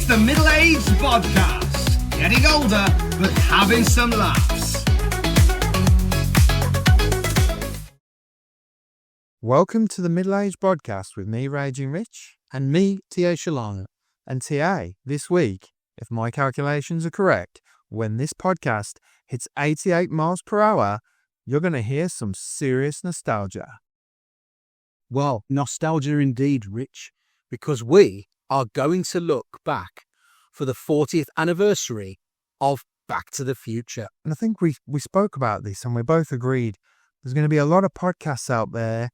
the Middle-aged Bodcast. Getting older, but having some laughs. Welcome to the Middle-aged Bodcast with me, Raging Rich. And me, T.A. Shalana. And T.A., this week, if my calculations are correct, when this podcast hits 88 miles per hour, you're going to hear some serious nostalgia. Well, nostalgia indeed, Rich, because we are going to look back for the 40th anniversary of Back to the Future. And I think we spoke about this and we both agreed there's going to be a lot of podcasts out there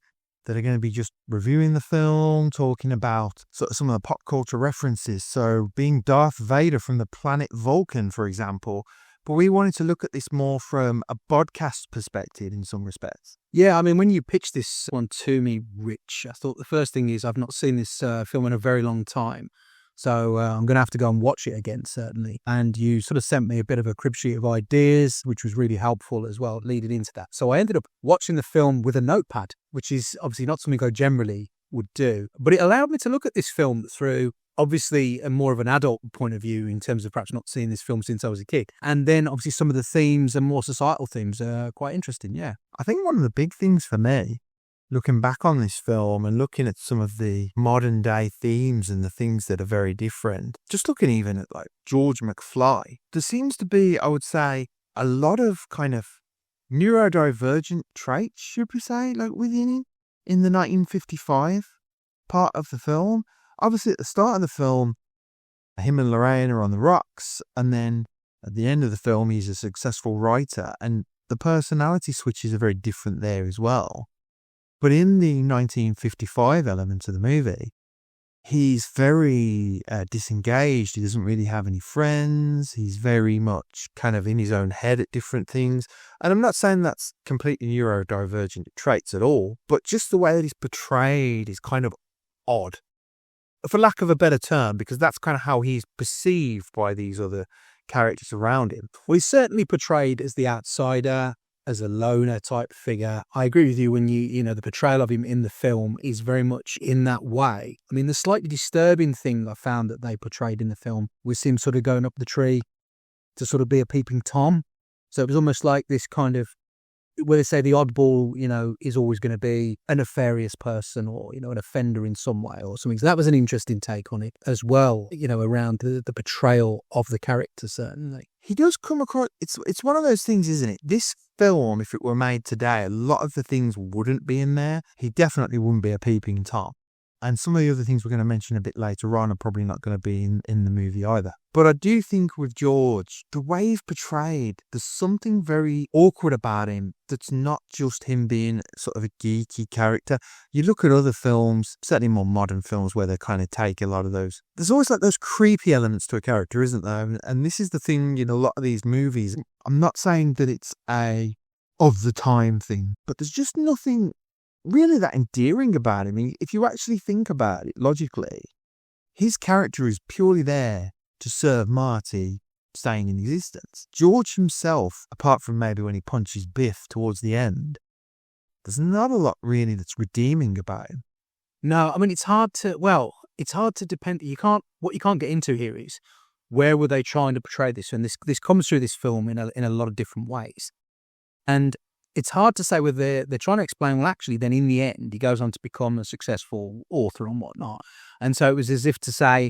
that are going to be just reviewing the film, talking about sort of some of the pop culture references. So being Darth Vader from the planet Vulcan, for example. But we wanted to look at this more from a podcast perspective in some respects. Yeah, I mean, when you pitched this one to me, Rich, I thought the first thing is I've not seen this film in a very long time. So I'm going to have to go and watch it again, certainly. And you sort of sent me a bit of a crib sheet of ideas, which was really helpful as well, leading into that. So I ended up watching the film with a notepad, which is obviously not something I generally would do. But it allowed me to look at this film through, obviously, a more of an adult point of view in terms of perhaps not seeing this film since I was a kid. And then, obviously, some of the themes and more societal themes are quite interesting, yeah. I think one of the big things for me, looking back on this film and looking at some of the modern day themes and the things that are very different, just looking even at like George McFly, there seems to be, I would say, a lot of kind of neurodivergent traits, should we say, like within him in the 1955 part of the film. Obviously, at the start of the film, him and Lorraine are on the rocks, and then at the end of the film, he's a successful writer, and the personality switches are very different there as well. But in the 1955 element of the movie, he's very disengaged. He doesn't really have any friends. He's very much kind of in his own head at different things. And I'm not saying that's completely neurodivergent traits at all, but just the way that he's portrayed is kind of odd, for lack of a better term, because that's kind of how he's perceived by these other characters around him. Well, he's certainly portrayed as the outsider, as a loner type figure. I agree with you when you know, the portrayal of him in the film is very much in that way. I mean, the slightly disturbing thing I found that they portrayed in the film was him sort of going up the tree to sort of be a peeping Tom. So it was almost like this kind of, where they say the oddball, you know, is always going to be a nefarious person or, you know, an offender in some way or something. So that was an interesting take on it as well, you know, around the portrayal of the character, certainly. He does come across, it's one of those things, isn't it? This film, if it were made today, a lot of the things wouldn't be in there. He definitely wouldn't be a peeping Tom. And some of the other things we're going to mention a bit later on are probably not going to be in the movie either. But I do think with George, the way he's portrayed, there's something very awkward about him that's not just him being sort of a geeky character. You look at other films, certainly more modern films, where they kind of take a lot of those. There's always like those creepy elements to a character, isn't there? And this is the thing in a lot of these movies. I'm not saying that it's a of the time thing, but there's just nothing really that endearing about him. I mean, if you actually think about it logically, his character is purely there to serve Marty staying in existence. George himself, apart from maybe when he punches Biff towards the end, there's not a lot really that's redeeming about him. No, I mean, it's hard to depend. What you can't get into here is where were they trying to portray this? And this comes through this film in a lot of different ways. And it's hard to say whether they're trying to explain, well, actually, then in the end, he goes on to become a successful author and whatnot. And so it was as if to say,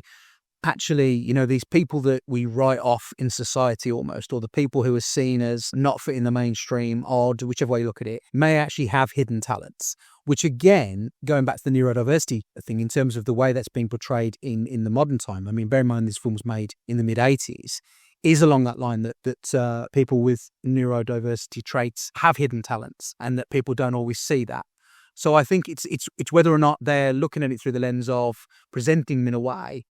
actually, you know, these people that we write off in society almost, or the people who are seen as not fitting the mainstream, odd, whichever way you look at it, may actually have hidden talents, which again, going back to the neurodiversity thing in terms of the way that's being portrayed in the modern time. I mean, bear in mind this film was made in the mid-80s. Is along that line that people with neurodiversity traits have hidden talents and that people don't always see that. So I think it's whether or not they're looking at it through the lens of presenting them in a way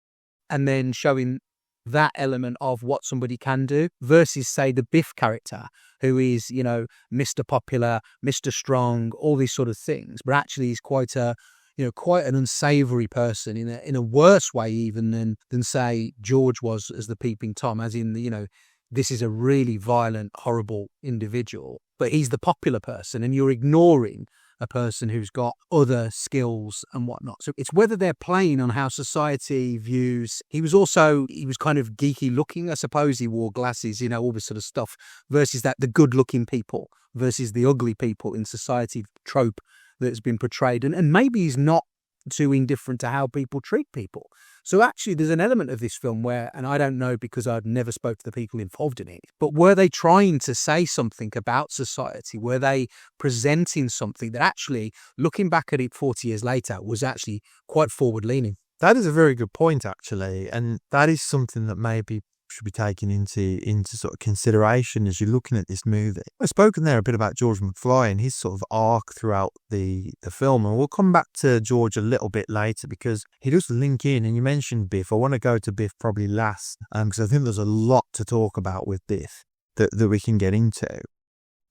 and then showing that element of what somebody can do versus, say, the Biff character, who is, you know, Mr. Popular, Mr. Strong, all these sort of things, but actually he's quite an unsavory person in a worse way even than say George was as the peeping Tom, as in, you know, this is a really violent, horrible individual, but he's the popular person and you're ignoring a person who's got other skills and whatnot. So it's whether they're playing on how society views. He was kind of geeky looking, I suppose. He wore glasses, all this sort of stuff, versus the good looking people versus the ugly people in society trope that's been portrayed. And maybe he's not too indifferent to how people treat people. So actually there's an element of this film where, and I don't know because I'd never spoke to the people involved in it, but were they trying to say something about society? Were they presenting something that actually, looking back at it 40 years later, was actually quite forward leaning? That is a very good point, actually. And that is something that maybe should be taken into sort of consideration as you're looking at this movie. I've spoken there a bit about George McFly and his sort of arc throughout the film, and we'll come back to George a little bit later because he does link in, and you mentioned Biff. I want to go to Biff probably last because I think there's a lot to talk about with Biff that we can get into.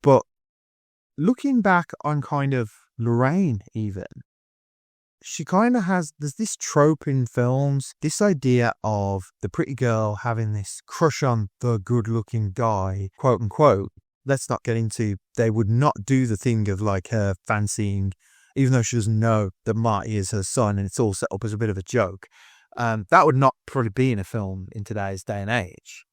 But looking back on kind of Lorraine even, she kind of there's this trope in films, this idea of the pretty girl having this crush on the good-looking guy, quote unquote. Let's not get into, they would not do the thing of like her fancying, even though she doesn't know that Marty is her son and it's all set up as a bit of a joke. That would not probably be in a film in today's day and age.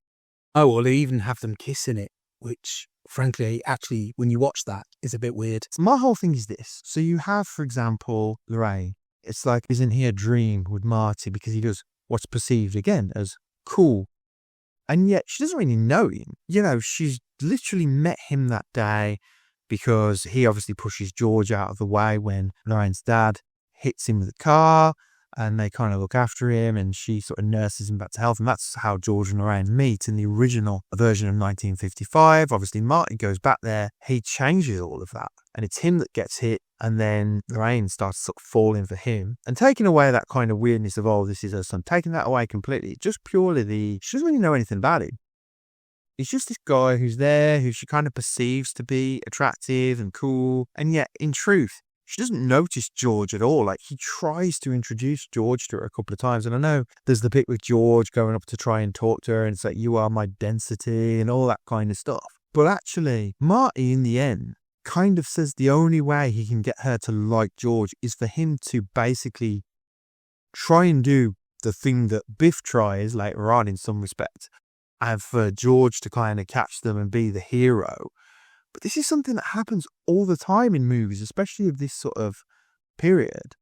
Oh, well, they even have them kissing it, which frankly, actually, when you watch that, is a bit weird. So my whole thing is this. So you have, for example, Lorraine. It's like, isn't he a dream with Marty because he does what's perceived, again, as cool. And yet she doesn't really know him. She's literally met him that day because he obviously pushes George out of the way when Lorraine's dad hits him with a car. And they kind of look after him and she sort of nurses him back to health. And that's how George and Lorraine meet in the original version of 1955. Obviously, Marty goes back there. He changes all of that. And it's him that gets hit. And then Lorraine starts sort of falling for him. And taking away that kind of weirdness of, oh, this is her son. Taking that away completely. Just purely she doesn't really know anything about him. He's just this guy who's there, who she kind of perceives to be attractive and cool. And yet, in truth, she doesn't notice George at all. Like, he tries to introduce George to her a couple of times. And I know there's the bit with George going up to try and talk to her and say, you are my density and all that kind of stuff. But actually, Marty, in the end, kind of says the only way he can get her to like George is for him to basically try and do the thing that Biff tries later on in some respect. And for George to kind of catch them and be the hero. But this is something that happens all the time in movies, especially of this sort of period.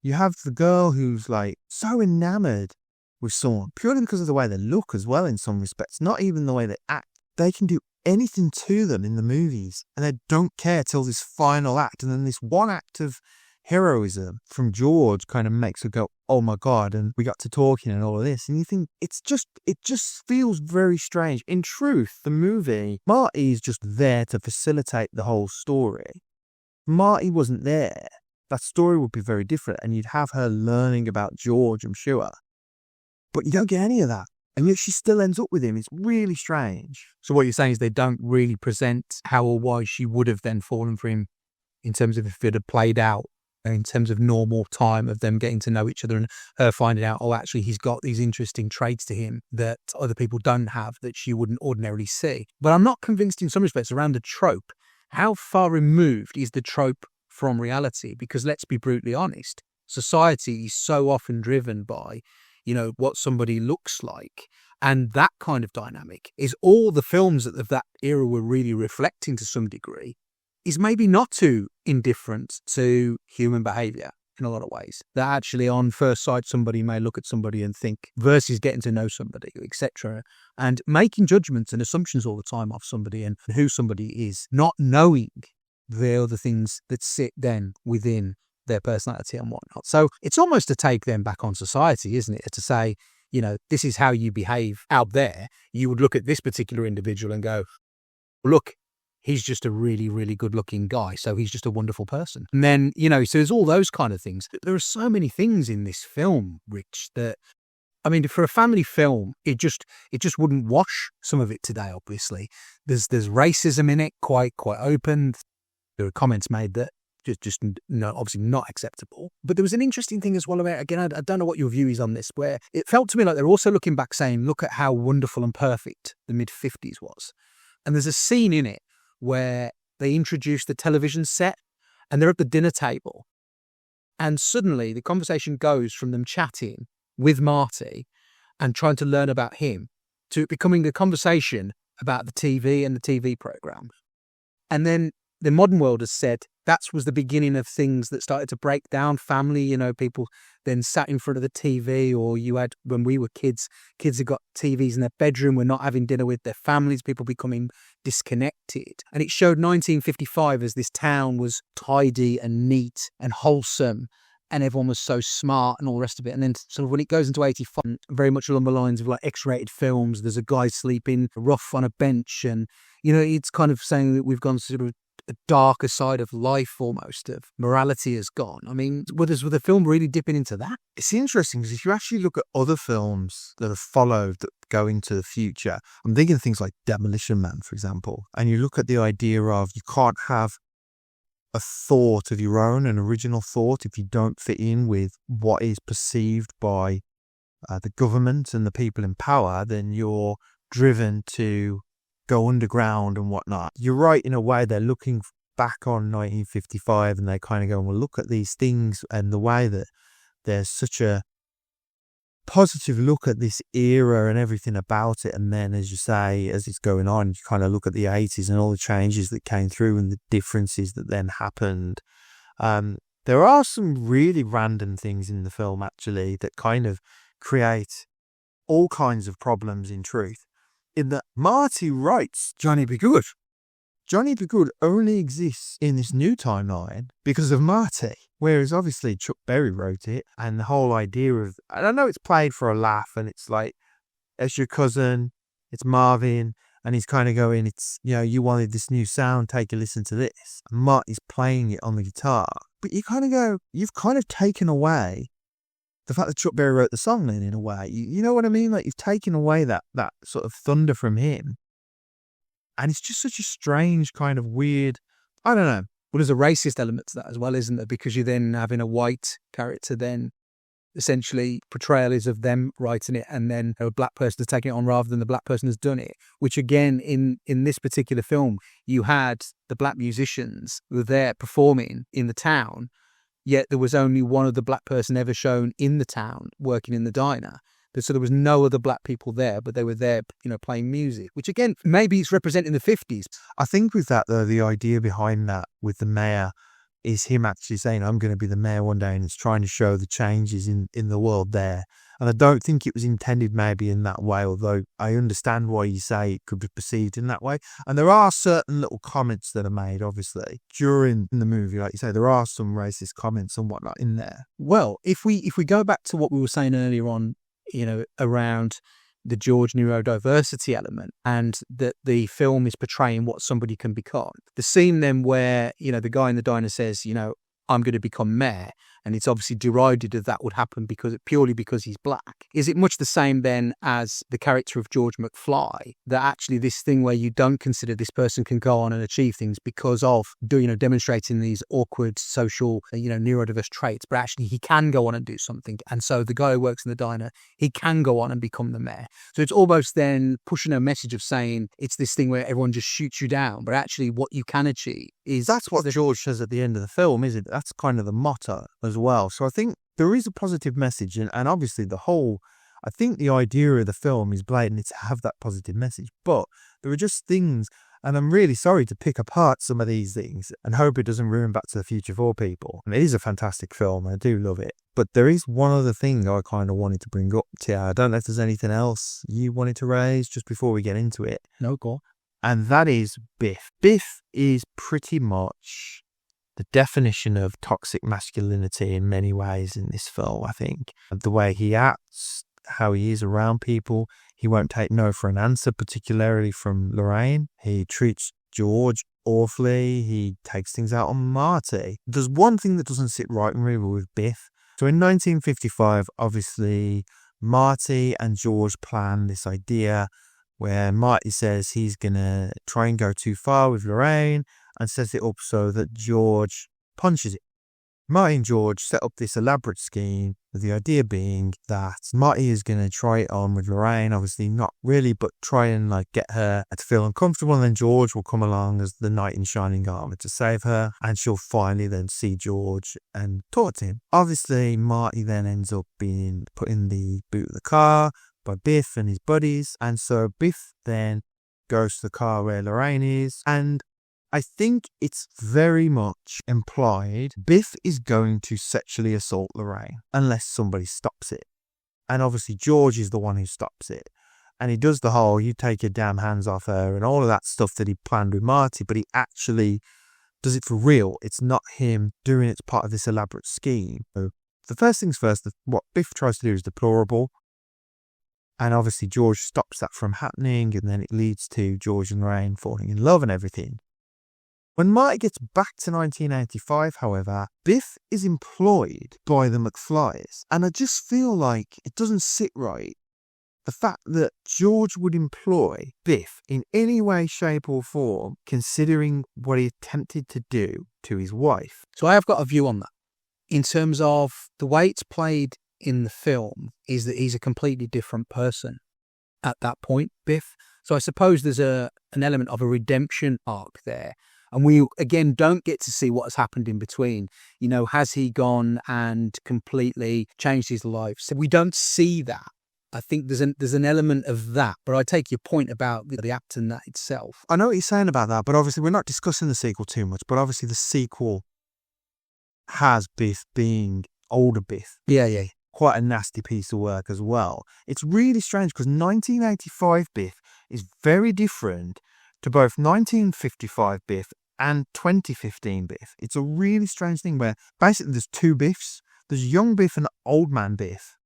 You have the girl who's like so enamored with someone purely because of the way they look as well in some respects, not even the way they act. They can do anything to them in the movies and they don't care till this final act. And then this one act of heroism from George kind of makes her go, oh my God, and we got to talking and all of this. And you think it just feels very strange. In truth, the movie, Marty is just there to facilitate the whole story. If Marty wasn't there, that story would be very different and you'd have her learning about George, I'm sure. But you don't get any of that. And yet she still ends up with him. It's really strange. So what you're saying is they don't really present how or why she would have then fallen for him in terms of if it had played out, in terms of normal time of them getting to know each other and her finding out, oh, actually, he's got these interesting traits to him that other people don't have that she wouldn't ordinarily see. But I'm not convinced in some respects around the trope. How far removed is the trope from reality? Because let's be brutally honest, society is so often driven by, what somebody looks like. And that kind of dynamic is all the films of that era were really reflecting to some degree is maybe not too indifferent to human behaviour in a lot of ways. That actually on first sight somebody may look at somebody and think versus getting to know somebody, etc. And making judgments and assumptions all the time of somebody and who somebody is, not knowing the other things that sit then within their personality and whatnot. So it's almost to take them back on society, isn't it? To say, this is how you behave out there. You would look at this particular individual and go, look, he's just a really, really good looking guy. So he's just a wonderful person. And then, so there's all those kind of things. There are so many things in this film, Rich, that, for a family film, it just wouldn't wash some of it today, obviously. There's racism in it, quite open. There are comments made that obviously not acceptable. But there was an interesting thing as well about, again, I don't know what your view is on this, where it felt to me like they're also looking back saying, look at how wonderful and perfect the mid-50s was. And there's a scene in it where they introduce the television set and they're at the dinner table. And suddenly the conversation goes from them chatting with Marty and trying to learn about him to it becoming the conversation about the TV and the TV program. And then the modern world has said that was the beginning of things that started to break down family. You know, people then sat in front of the TV, or you had, when we were kids had got TVs in their bedroom, were not having dinner with their families, people becoming disconnected. And it showed 1955 as this town was tidy and neat and wholesome, and everyone was so smart and all the rest of it. And then sort of when it goes into 85, very much along the lines of like X-rated films, there's a guy sleeping rough on a bench, and, you know, it's kind of saying that we've gone sort of a darker side of life, almost, of morality has gone. I mean, was the film really dipping into that? It's interesting because if you actually look at other films that have followed that go into the future, I'm thinking of things like Demolition Man, for example, and you look at the idea of you can't have a thought of your own, an original thought, if you don't fit in with what is perceived by the government and the people in power, then you're driven to go underground and whatnot. You're right, in a way, they're looking back on 1955 and they kind of go, well, look at these things and the way that there's such a positive look at this era and everything about it. And then, as you say, as it's going on, you kind of look at the 80s and all the changes that came through and the differences that then happened. There are some really random things in the film, actually, that kind of create all kinds of problems in truth. In that Marty writes Johnny Be Good. Johnny Be Good only exists in this new timeline because of Marty. Whereas obviously Chuck Berry wrote it, and the whole idea of, and I know it's played for a laugh, and it's like, it's your cousin, it's Marvin, and he's kind of going, it's, you know, you wanted this new sound, take a listen to this. And Marty's playing it on the guitar. But you kind of go, you've kind of taken away the fact that Chuck Berry wrote the song then, in a way. You know what I mean? Like, you've taken away that sort of thunder from him. And it's just such a strange kind of weird, I don't know. Well, there's a racist element to that as well, isn't there? Because you're then having a white character, then essentially portrayal is of them writing it, and then a black person is taking it on rather than the black person has done it. Which again, in this particular film, you had the black musicians who were there performing in the town, yet there was only one other black person ever shown in the town working in the diner. So there was no other black people there, but they were there, you know, playing music, which again, maybe it's representing the 50s. I think with that, though, the idea behind that with the mayor is him actually saying, I'm going to be the mayor one day, and it's trying to show the changes in the world there. And I don't think it was intended maybe in that way, although I understand why you say it could be perceived in that way. And there are certain little comments that are made, obviously, during the movie. Like you say, there are some racist comments and whatnot in there. Well, if we go back to what we were saying earlier on, you know, around the George neurodiversity element, and that the film is portraying what somebody can become. The scene then where, you know, the guy in the diner says, you know, I'm going to become mayor, and it's obviously derided that that would happen purely because he's black. Is it much the same then as the character of George McFly, that actually this thing where you don't consider this person can go on and achieve things because of, you know, demonstrating these awkward social, you know, neurodiverse traits, but actually he can go on and do something. And so the guy who works in the diner, he can go on and become the mayor. So it's almost then pushing a message of saying it's this thing where everyone just shoots you down, but actually what you can achieve is... That's what George says at the end of the film, isn't it? That's kind of the motto as well. So I think there is a positive message, and obviously I think the idea of the film is blatant to have that positive message, but there are just things, and I'm really sorry to pick apart some of these things and hope it doesn't ruin Back to the Future for people. And it is a fantastic film, I do love it, but there is one other thing I kind of wanted to bring up to you. I don't know if there's anything else you wanted to raise just before we get into it. No, go on. And that is Biff. Biff is pretty much the definition of toxic masculinity in many ways in this film, I think. The way he acts, how he is around people. He won't take no for an answer, particularly from Lorraine. He treats George awfully. He takes things out on Marty. There's one thing that doesn't sit right and really with Biff. So in 1955, obviously, Marty and George plan this idea where Marty says he's going to try and go too far with Lorraine and sets it up so that George punches it. Marty and George set up this elaborate scheme, with the idea being that Marty is going to try it on with Lorraine, obviously not really, but try and like get her to feel uncomfortable, and then George will come along as the knight in shining armor to save her, and she'll finally then see George and talk to him. Obviously, Marty then ends up being put in the boot of the car by Biff and his buddies, and so Biff then goes to the car where Lorraine is, and I think it's very much implied Biff is going to sexually assault Lorraine unless somebody stops it. And obviously George is the one who stops it. And he does the whole, you take your damn hands off her and all of that stuff that he planned with Marty, but he actually does it for real. It's not him doing it as part of this elaborate scheme. So the first things first, what Biff tries to do is deplorable. And obviously George stops that from happening, and then it leads to George and Lorraine falling in love and everything. When Marty gets back to 1985, however, Biff is employed by the McFlys, and I just feel like it doesn't sit right. The fact that George would employ Biff in any way, shape or form, considering what he attempted to do to his wife. So I have got a view on that. In terms of the way it's played in the film is that he's a completely different person at that point, Biff. So I suppose there's an element of a redemption arc there. And we, again, don't get to see what has happened in between. You know, has he gone and completely changed his life? So we don't see that. I think there's an element of that. But I take your point about the act in that itself. I know what you're saying about that, but obviously we're not discussing the sequel too much. But obviously the sequel has Biff being older Biff. Yeah. Quite a nasty piece of work as well. It's really strange because 1985 Biff is very different to both 1955 Biff and 2015 Biff. It's a really strange thing where basically there's two Biffs. There's young Biff and old man Biff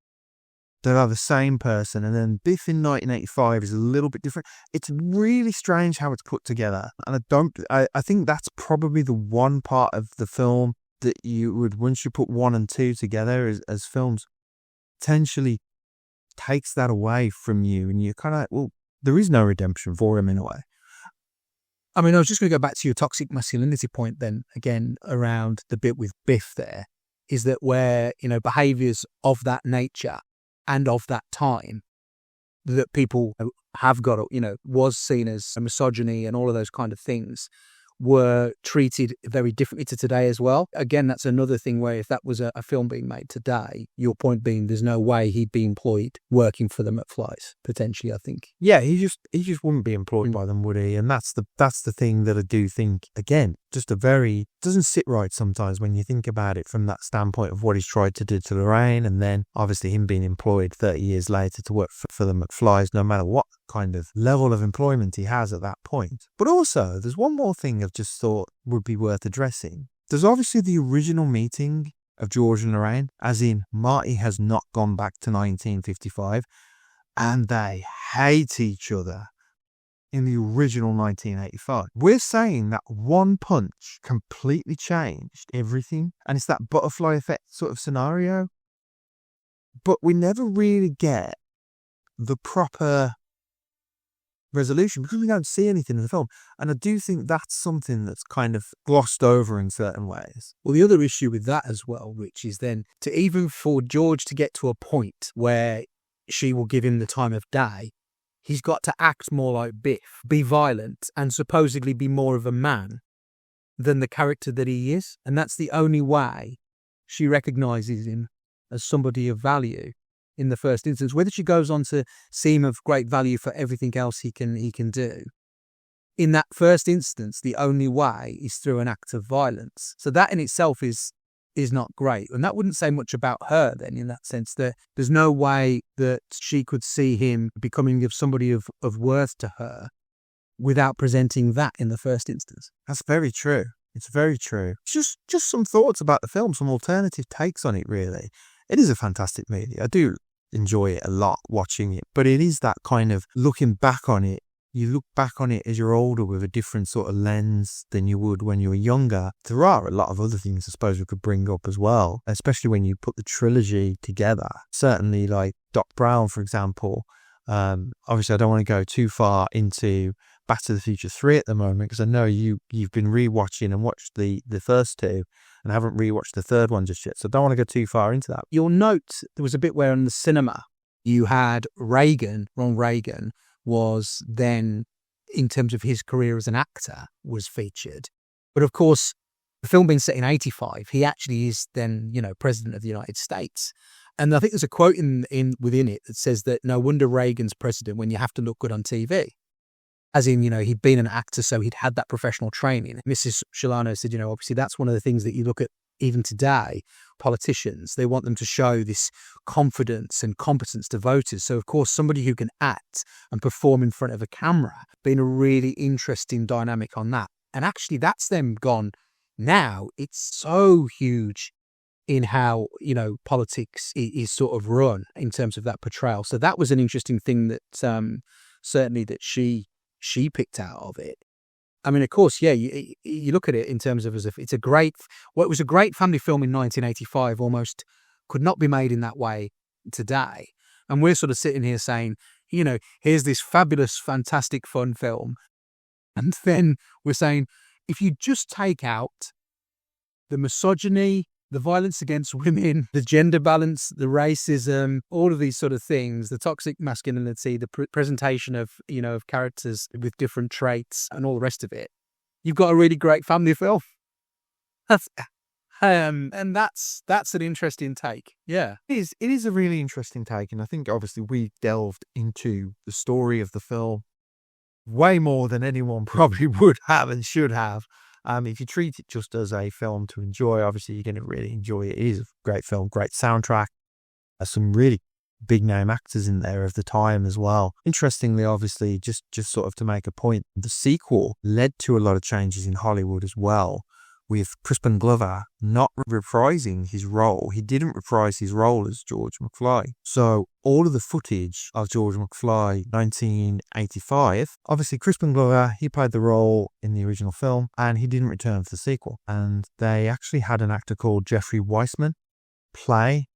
that are the same person, and then Biff in 1985 is a little bit different. It's really strange how it's put together, and I think that's probably the one part of the film that you would, once you put 1 and 2 together as films, potentially takes that away from you, and you're kind of like, well, there is no redemption for him in a way. I mean, I was just going to go back to your toxic masculinity point then, again, around the bit with Biff there, is that where, you know, behaviours of that nature and of that time that people have got, you know, was seen as misogyny and all of those kind of things were treated very differently to today as well. Again, that's another thing where if that was a film being made today, your point being there's no way he'd be employed working for the McFlys, potentially, I think. Yeah, he just wouldn't be employed by them, would he? And that's the thing that I do think, again, just doesn't sit right sometimes when you think about it from that standpoint of what he's tried to do to Lorraine, and then obviously him being employed 30 years later to work for the McFlys, no matter what kind of level of employment he has at that point. But also, there's one more thing I've just thought would be worth addressing. There's obviously the original meeting of George and Lorraine, as in Marty has not gone back to 1955, and they hate each other in the original 1985. We're saying that one punch completely changed everything, and it's that butterfly effect sort of scenario. But we never really get the proper resolution because we don't see anything in the film. And I do think that's something that's kind of glossed over in certain ways. Well, the other issue with that as well, Rich, is then to even for George to get to a point where she will give him the time of day, he's got to act more like Biff, be violent, and supposedly be more of a man than the character that he is. And that's the only way she recognises him as somebody of value in the first instance. Whether she goes on to see him of great value for everything else he can do, in that first instance, the only way is through an act of violence. So that in itself is not great. And that wouldn't say much about her then, in that sense, that there's no way that she could see him becoming of somebody of worth to her without presenting that in the first instance. That's very true. It's very true. Just some thoughts about the film, some alternative takes on it, really. It is a fantastic movie. I do enjoy it a lot watching it, but it is that kind of looking back on it. You look back on it as you're older with a different sort of lens than you would when you were younger. There are a lot of other things I suppose we could bring up as well, especially when you put the trilogy together. Certainly like Doc Brown, for example. Obviously, I don't want to go too far into Back to the Future 3 at the moment because I know you've been rewatching and watched the first two, and I haven't rewatched the third one just yet, so I don't want to go too far into that. You'll note there was a bit where in the cinema you had Ronald Reagan was then, in terms of his career as an actor, was featured. But of course, the film being set in 85, he actually is then, president of the United States. And I think there's a quote within it that says that no wonder Reagan's president when you have to look good on TV. As in, he'd been an actor, so he'd had that professional training. Mrs. Sholano said, obviously that's one of the things that you look at even today, politicians, they want them to show this confidence and competence to voters. So, of course, somebody who can act and perform in front of a camera, being a really interesting dynamic on that. And actually, that's them gone now. It's so huge in how, politics is sort of run in terms of that portrayal. So that was an interesting thing that certainly that she picked out of it. I mean, of course, yeah, you look at it in terms of as if it was a great family film in 1985, almost could not be made in that way today. And we're sort of sitting here saying, here's this fabulous, fantastic, fun film. And then we're saying, if you just take out the misogyny, the violence against women, the gender balance, the racism, all of these sort of things, the toxic masculinity, the presentation of, of characters with different traits and all the rest of it, you've got a really great family film. And that's an interesting take. Yeah. It is a really interesting take. And I think obviously we delved into the story of the film way more than anyone probably would have and should have. If you treat it just as a film to enjoy, obviously you're going to really enjoy it. It is a great film, great soundtrack. Some really big name actors in there of the time as well. Interestingly, obviously, just sort of to make a point, the sequel led to a lot of changes in Hollywood as well, with Crispin Glover not reprising his role. He didn't reprise his role as George McFly. So all of the footage of George McFly 1985, obviously Crispin Glover, he played the role in the original film and he didn't return for the sequel. And they actually had an actor called Jeffrey Weissman play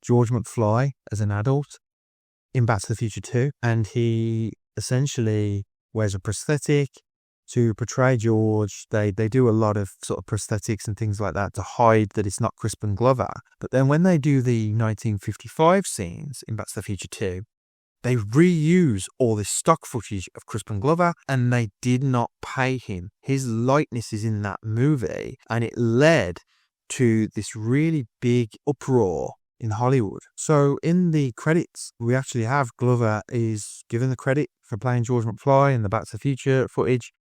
George McFly as an adult in Back to the Future 2. And he essentially wears a prosthetic to portray George. They do a lot of sort of prosthetics and things like that to hide that it's not Crispin Glover. But then when they do the 1955 scenes in Back to the Future 2, they reuse all this stock footage of Crispin Glover and they did not pay him. His likeness is in that movie and it led to this really big uproar in Hollywood. So in the credits, we actually have Glover is given the credit for playing George McFly in the Back to the Future footage.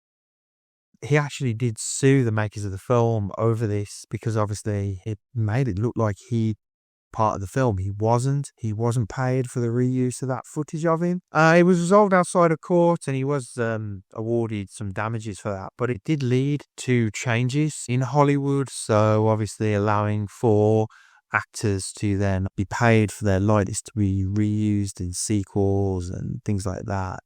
He actually did sue the makers of the film over this because obviously it made it look like he part of the film. He wasn't paid for the reuse of that footage of him. It was resolved outside of court and he was awarded some damages for that, but it did lead to changes in Hollywood. So obviously allowing for actors to then be paid for their likeness to be reused in sequels and things like that.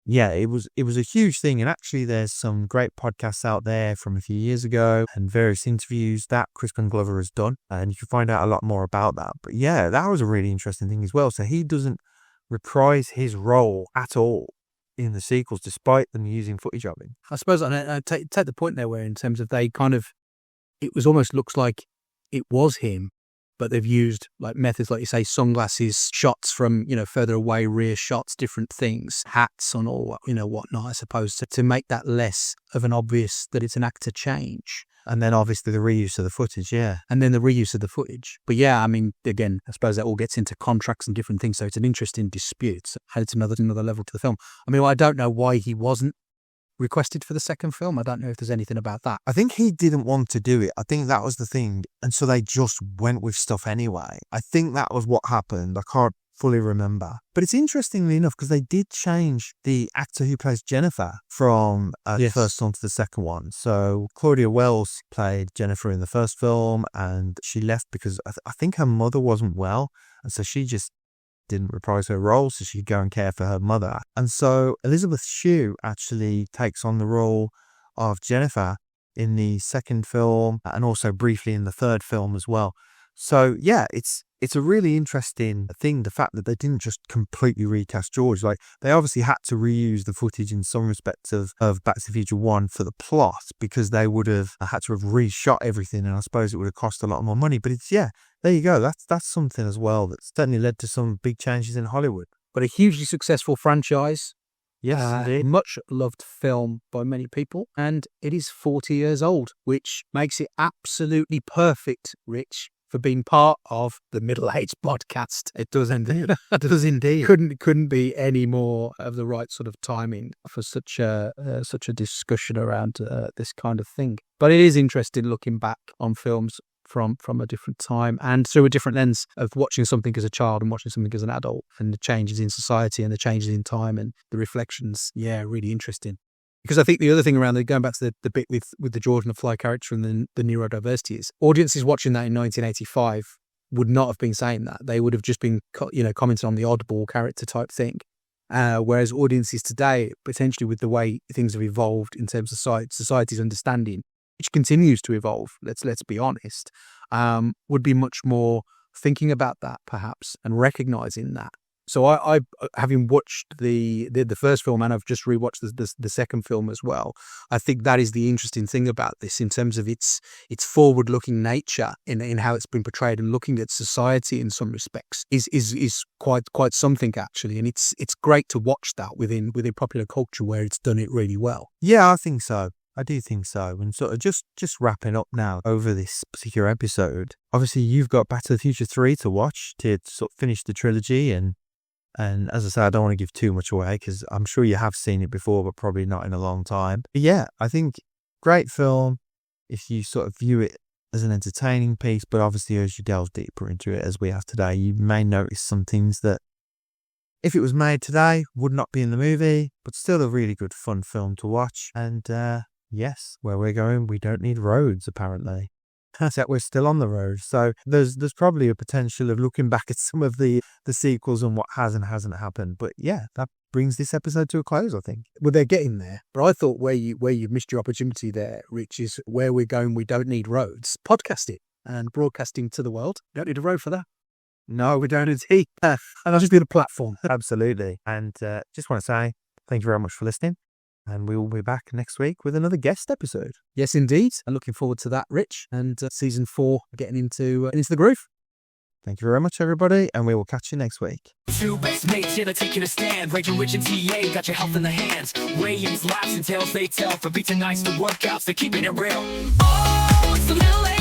Yeah, it was a huge thing. And actually there's some great podcasts out there from a few years ago and various interviews that Crispin Glover has done. And you can find out a lot more about that. But yeah, that was a really interesting thing as well. So he doesn't reprise his role at all in the sequels, despite them using footage of him. I suppose I take the point there where in terms of they kind of, it was almost looks like it was him, but they've used like methods, like you say, sunglasses, shots from, further away, rear shots, different things, hats and all, whatnot, I suppose, to make that less of an obvious that it's an actor change. And then obviously the reuse of the footage, yeah. And then the reuse of the footage. But yeah, I mean, again, I suppose that all gets into contracts and different things. So it's an interesting dispute. And it's another level to the film. I mean, I don't know why he wasn't requested for the second film. I don't know if there's anything about that. I think he didn't want to do it. I think that was the thing. And so they just went with stuff anyway. I think that was what happened. I can't fully remember. But it's interestingly enough because they did change the actor who plays Jennifer from the first one to the second one. So Claudia Wells played Jennifer in the first film and she left because I think her mother wasn't well. And so she just didn't reprise her role so she could go and care for her mother. And so Elizabeth Shue actually takes on the role of Jennifer in the second film and also briefly in the third film as well. So yeah, it's a really interesting thing, the fact that they didn't just completely recast George. Like, they obviously had to reuse the footage in some respects of Back to the Future 1 for the plot, because they would have had to have reshot everything, and I suppose it would have cost a lot more money. But it's, yeah, there you go. That's something as well that's certainly led to some big changes in Hollywood. But a hugely successful franchise. Yes, indeed. Much loved film by many people, and it is 40 years old, which makes it absolutely perfect, Rich, for being part of the Middle-aged Bodcast. It does indeed. It does indeed. Couldn't be any more of the right sort of timing for such a discussion around this kind of thing. But it is interesting looking back on films from a different time and through a different lens of watching something as a child and watching something as an adult, and the changes in society and the changes in time and the reflections. Yeah, really interesting. Because I think the other thing around going back to the bit with the George McFly character and the neurodiversity is, audiences watching that in 1985 would not have been saying that. They would have just been, commenting on the oddball character type thing. Whereas audiences today, potentially with the way things have evolved in terms of society's understanding, which continues to evolve, let's be honest, would be much more thinking about that perhaps and recognizing that. So I having watched the first film, and I've just rewatched the second film as well, I think that is the interesting thing about this in terms of its forward-looking nature in how it's been portrayed, and looking at society in some respects is quite something actually, and it's great to watch that within popular culture where it's done it really well. Yeah, I think so. I do think so. And sort of just wrapping up now over this particular episode, obviously you've got Back to the Future 3 to watch to sort of finish the trilogy, and as I say, I don't want to give too much away because I'm sure you have seen it before, but probably not in a long time. But yeah, I think great film if you sort of view it as an entertaining piece, but obviously as you delve deeper into it as we have today, you may notice some things that if it was made today would not be in the movie, but still a really good fun film to watch. And yes, where we're going, we don't need roads apparently. Except we're still on the road. So there's probably a potential of looking back at some of the sequels and what has and hasn't happened. But yeah, that brings this episode to a close, I think. Well, they're getting there. But I thought where you've missed your opportunity there, Rich, is where we're going. We don't need roads. Podcast it and broadcasting to the world. Don't need a road for that. No, we don't indeed. And I'll just be the platform. Absolutely. And just want to say thank you very much for listening. And we will be back next week with another guest episode. Yes, indeed. I'm looking forward to that, Rich. And season 4 getting into the groove. Thank you very much, everybody. And we will catch you next week. Two best mates here to take you to stand. Rachel, Rich, and TA got your health in the hands. Williams, laughs, and tales they tell. From beats and nights to workouts, they're keeping it real. Oh, it's the Middle-aged